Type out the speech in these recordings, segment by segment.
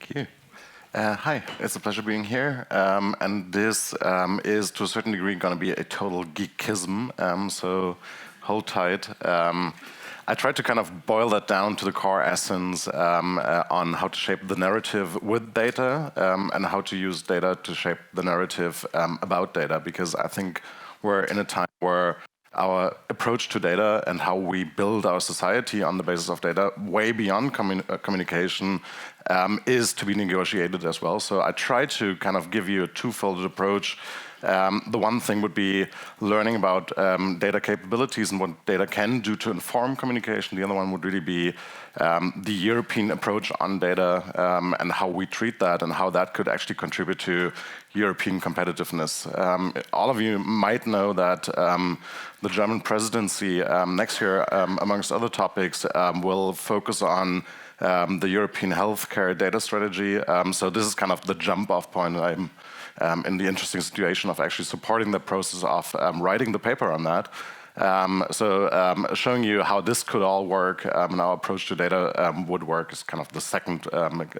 Thank you. Hi, it's a pleasure being here. And this is, to a certain degree, going to be a total geekism, so hold tight. I tried to kind of boil that down to the core essence on how to shape the narrative with data and how to use data to shape the narrative about data, because I think we're in a time where our approach to data and how we build our society on the basis of data, way beyond communication, is to be negotiated as well. So I try to kind of give you a two-folded approach. The one thing would be learning about data capabilities and what data can do to inform communication. The other one would really be the European approach on data and how we treat that and how that could actually contribute to European competitiveness. All of you might know that the German presidency next year, amongst other topics, will focus on the European healthcare data strategy. So this is kind of the jump-off point. I'm in the interesting situation of actually supporting the process of writing the paper on that. Showing you how this could all work and our approach to data would work is kind of the second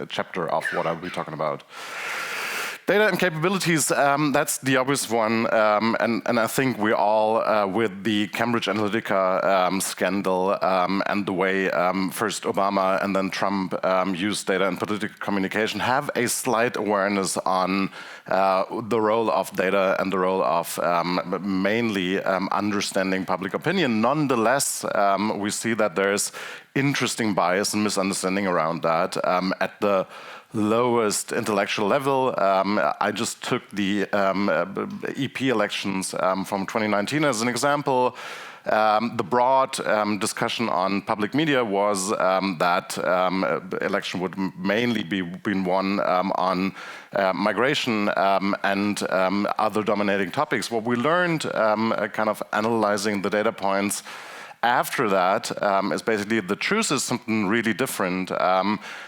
chapter of what I'll be talking about. Data and capabilities, that's the obvious one, and I think we all, with the Cambridge Analytica scandal and the way first Obama and then Trump used data in political communication, have a slight awareness on the role of data and the role of mainly understanding public opinion. Nonetheless, we see that there's interesting bias and misunderstanding around that at the lowest intellectual level. I just took the EP elections from 2019 as an example. The broad discussion on public media was that election would mainly be won on migration and other dominating topics. What we learned kind of analyzing the data points after that is basically the truth is something really different.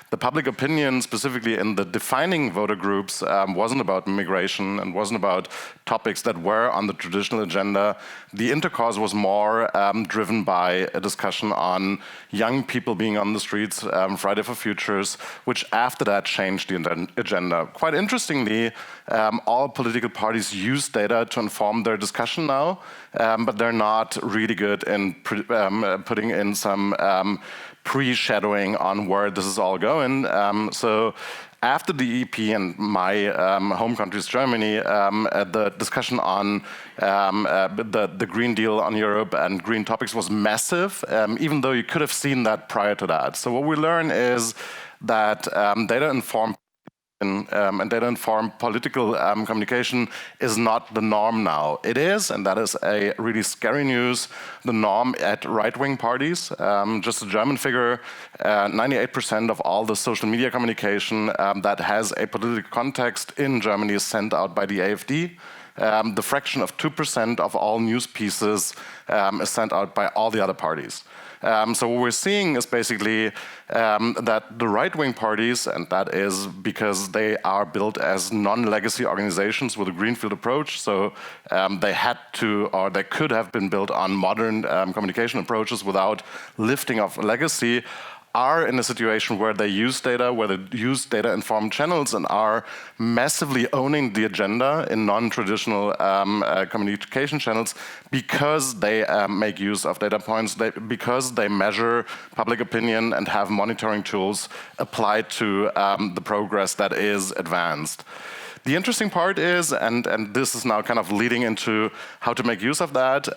The public opinion, specifically in the defining voter groups, wasn't about immigration and wasn't about topics that were on the traditional agenda. The intercourse was more driven by a discussion on young people being on the streets, Friday for Futures, which after that changed the agenda. Quite interestingly, all political parties use data to inform their discussion now, but they're not really good in putting in some pre-shadowing on where this is all going. So after the EP and my home country is Germany, the discussion on the Green Deal on Europe and green topics was massive, even though you could have seen that prior to that. So what we learn is that data-informed and data-informed political communication is not the norm now. It is, and that is a really scary news, the norm at right-wing parties. Just a German figure, 98% of all the social media communication that has a political context in Germany is sent out by the AfD. The fraction of 2% of all news pieces is sent out by all the other parties. So what we're seeing is basically that the right-wing parties, and that is because they are built as non-legacy organizations with a greenfield approach, so they had to, or they could have been built on modern communication approaches without lifting of legacy, are in a situation where they use data, where they use data-informed channels and are massively owning the agenda in non-traditional communication channels because they make use of data points, because they measure public opinion and have monitoring tools applied to the progress that is advanced. The interesting part is, and this is now kind of leading into how to make use of that,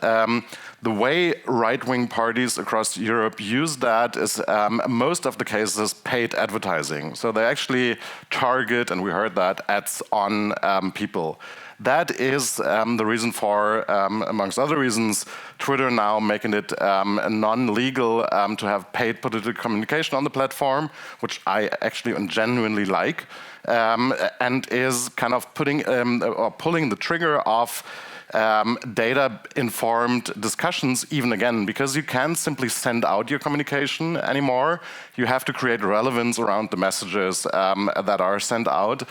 the way right-wing parties across Europe use that is most of the cases paid advertising. So they actually target, and we heard that, ads on people. That is the reason for, amongst other reasons, Twitter now making it non-legal to have paid political communication on the platform, which I actually genuinely like, and is kind of putting or pulling the trigger of data-informed discussions even again, because you can't simply send out your communication anymore. You have to create relevance around the messages that are sent out,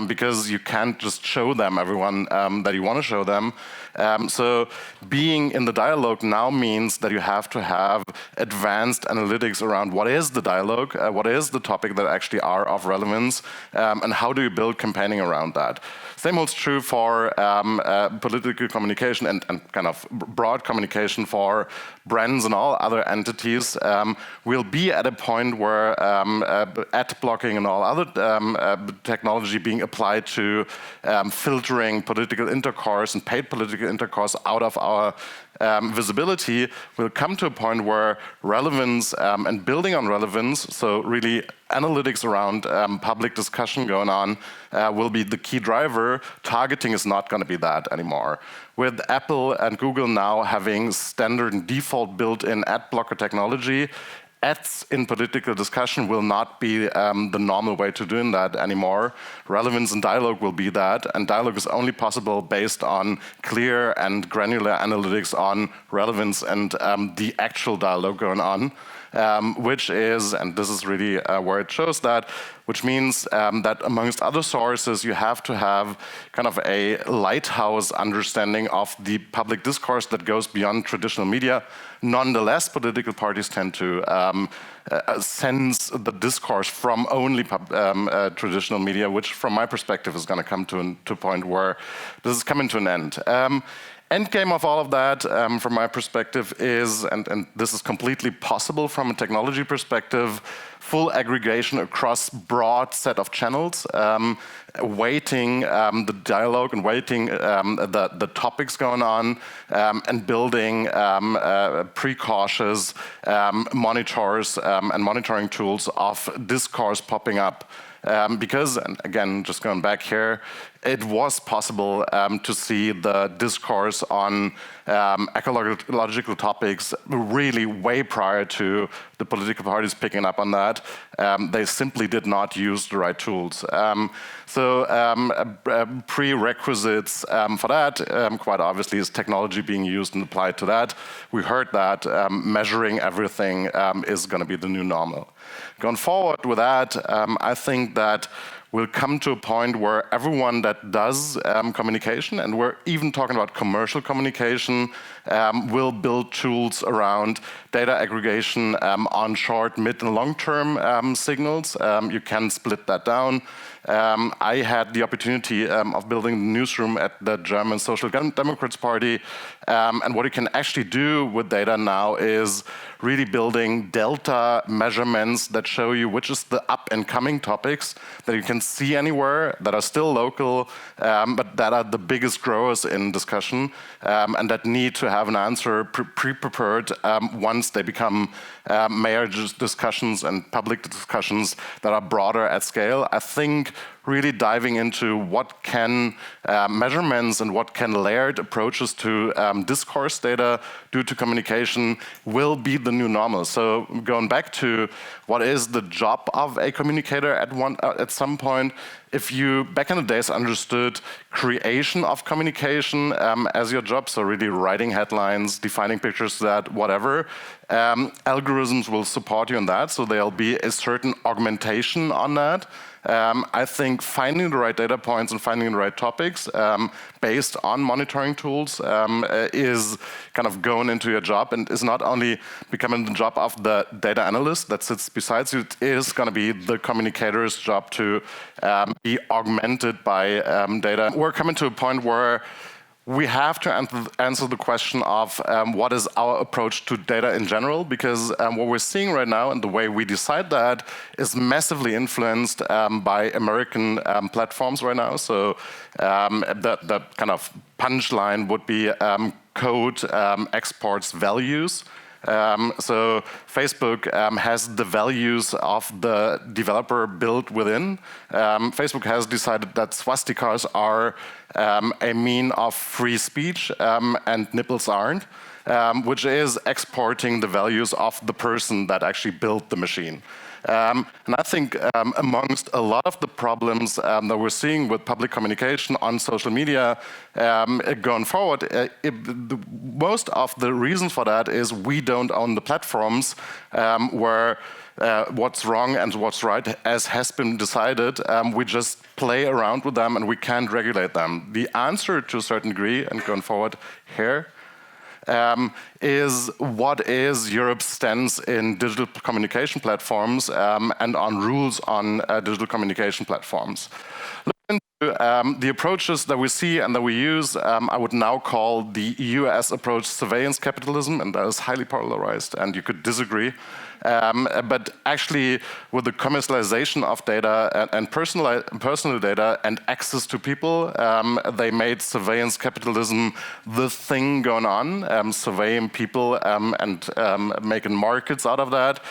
because you can't just show them everyone that you want to show them. So being in the dialogue now means that you have to have advanced analytics around what is the dialogue, what is the topic that actually are of relevance, and how do you build campaigning around that. Same holds true for political communication and kind of broad communication for brands and all other entities. We'll be at a point where ad blocking and all other technology being applied to filtering political intercourse and paid political intercourse out of our visibility will come to a point where relevance and building on relevance, so really analytics around public discussion going on, will be the key driver. Targeting is not going to be that anymore. With Apple and Google now having standard and default built-in ad blocker technology, ads in political discussion will not be the normal way to doing that anymore. Relevance and dialogue will be that, and dialogue is only possible based on clear and granular analytics on relevance and the actual dialogue going on, which is, and this is really where it shows that, which means that amongst other sources, you have to have kind of a lighthouse understanding of the public discourse that goes beyond traditional media. Nonetheless, political parties tend to sense the discourse from only traditional media, which from my perspective is going to come to a point where this is coming to an end. Endgame of all of that, from my perspective, is, and this is completely possible from a technology perspective, full aggregation across broad set of channels, weighting the dialogue and weighting the topics going on, and building precautious monitors and monitoring tools of discourse popping up. Because, and again, just going back here, it was possible to see the discourse on ecological topics really way prior to the political parties picking up on that. They simply did not use the right tools. Prerequisites for that, quite obviously, is technology being used and applied to that. We heard that measuring everything is going to be the new normal. Going forward with that, I think that we'll come to a point where everyone that does communication, and we're even talking about commercial communication, will build tools around data aggregation on short, mid, and long-term signals. You can split that down. I had the opportunity of building the newsroom at the German Social Democrats Party, and what you can actually do with data now is really building delta measurements that show you which is the up-and-coming topics that you can see anywhere, that are still local, but that are the biggest growers in discussion, and that need to have an answer pre-prepared once they become major discussions and public discussions that are broader at scale. I think really diving into what can measurements and what can layered approaches to discourse data do to communication will be the new normal. So going back to what is the job of a communicator at some point, if you back in the days understood creation of communication as your job, so really writing headlines, defining pictures, that whatever, algorithms will support you in that, so there'll be a certain augmentation on that. I think finding the right data points and finding the right topics based on monitoring tools is kind of going into your job, and is not only becoming the job of the data analyst that sits beside you, it is going to be the communicator's job to be augmented by data. We're coming to a point where we have to answer the question of what is our approach to data in general, because what we're seeing right now and the way we decide that is massively influenced by American platforms right now. So the kind of punchline would be code exports values. So Facebook has the values of the developer built within. Facebook has decided that swastikas are a mean of free speech and nipples aren't, which is exporting the values of the person that actually built the machine. And I think amongst a lot of the problems that we're seeing with public communication on social media going forward, most of the reasons for that is we don't own the platforms where what's wrong and what's right, as has been decided. We just play around with them and we can't regulate them. The answer to a certain degree, and going forward here, is what is Europe's stance in digital communication platforms and on rules on digital communication platforms. Looking into the approaches that we see and that we use, I would now call the US approach surveillance capitalism, and that is highly polarized, and you could disagree. But actually, with the commercialization of data and personal data and access to people, they made surveillance capitalism the thing going on, surveying people and making markets out of that.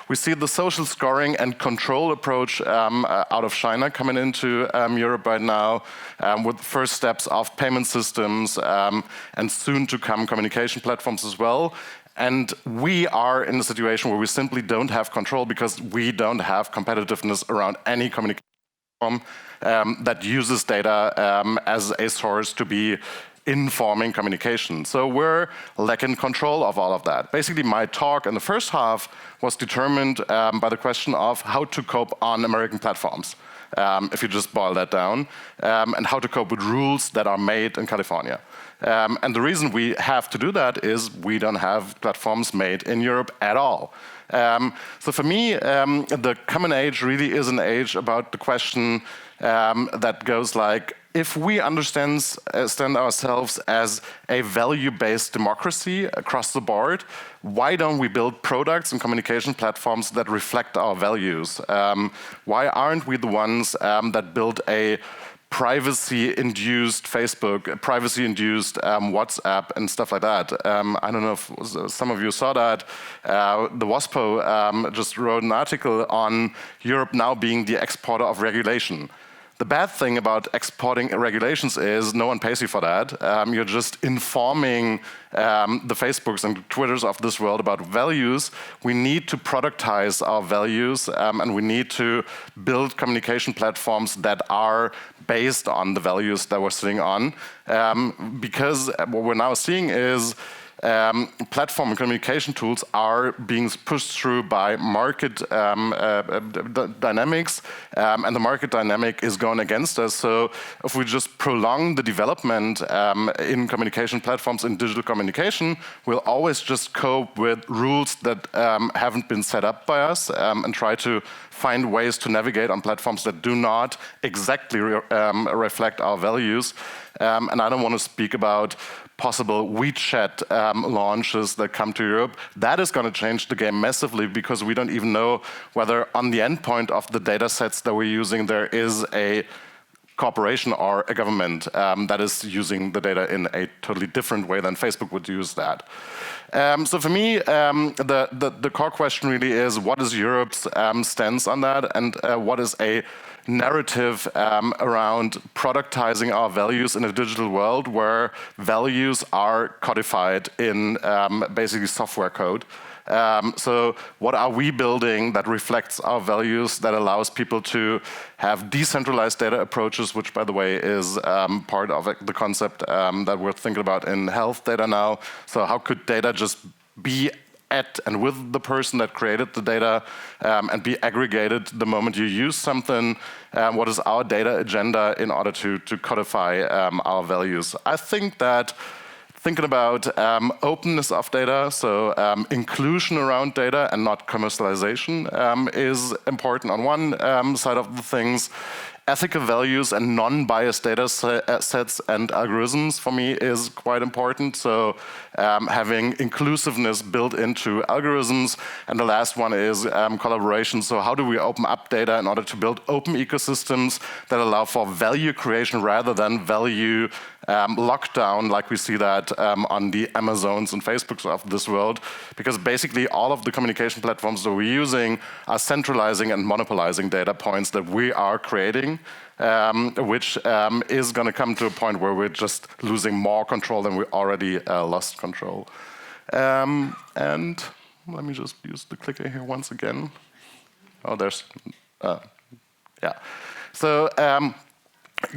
We see the social scoring and control approach out of China coming into Europe right now, with first steps of payment systems and soon to come communication platforms as well. And we are in a situation where we simply don't have control because we don't have competitiveness around any communication platform that uses data as a source to be informing communication. So we're lacking control of all of that. Basically, my talk in the first half was determined by the question of how to cope on American platforms, if you just boil that down, and how to cope with rules that are made in California. And the reason we have to do that is we don't have platforms made in Europe at all. So for me, the common age really is an age about the question that goes like, if we understand ourselves as a value-based democracy across the board, why don't we build products and communication platforms that reflect our values? Why aren't we the ones that build a privacy-induced Facebook, privacy-induced WhatsApp and stuff like that? I don't know if some of you saw that. The WASPO just wrote an article on Europe now being the exporter of regulation. The bad thing about exporting regulations is no one pays you for that. You're just informing the Facebooks and Twitters of this world about values. We need to productize our values and we need to build communication platforms that are based on the values that we're sitting on. Because what we're now seeing is platform and communication tools are being pushed through by market dynamics, and the market dynamic is going against us. So if we just prolong the development in communication platforms in digital communication, we'll always just cope with rules that haven't been set up by us and try to find ways to navigate on platforms that do not exactly reflect our values. And I don't want to speak about possible WeChat launches that come to Europe. That is going to change the game massively because we don't even know whether on the endpoint of the data sets that we're using there is a corporation or a government that is using the data in a totally different way than Facebook would use that. So for me, the core question really is, what is Europe's stance on that, and what is a narrative around productizing our values in a digital world where values are codified in basically software code. So what are we building that reflects our values, that allows people to have decentralized data approaches, which, by the way, is part of the concept that we're thinking about in health data now. So how could data just be at and with the person that created the data and be aggregated the moment you use something? What is our data agenda in order to codify our values? I think that thinking about openness of data, so inclusion around data and not commercialization is important on one side of the things. Ethical values and non-biased data sets and algorithms for me is quite important. So having inclusiveness built into algorithms. And the last one is collaboration. So how do we open up data in order to build open ecosystems that allow for value creation rather than value lockdown, like we see that on the Amazons and Facebooks of this world? Because basically all of the communication platforms that we're using are centralizing and monopolizing data points that we are creating, which is going to come to a point where we're just losing more control than we already lost control. And let me just use the clicker here once again. Oh, there's, yeah. So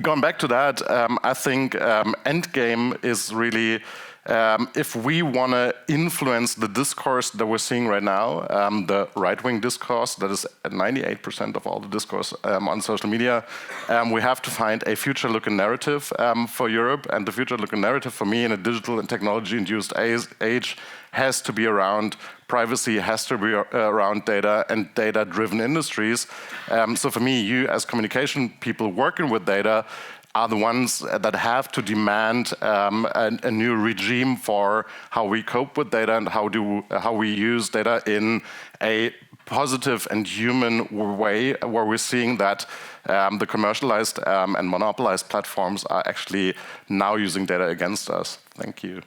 going back to that, I think endgame is really if we want to influence the discourse that we're seeing right now, the right-wing discourse, that is 98% of all the discourse on social media, we have to find a future-looking narrative for Europe. And the future-looking narrative for me in a digital and technology-induced age has to be around privacy, has to be around data and data-driven industries. So for me, you as communication people working with data are the ones that have to demand a new regime for how we cope with data and how we use data in a positive and human way, where we're seeing that the commercialized and monopolized platforms are actually now using data against us. Thank you.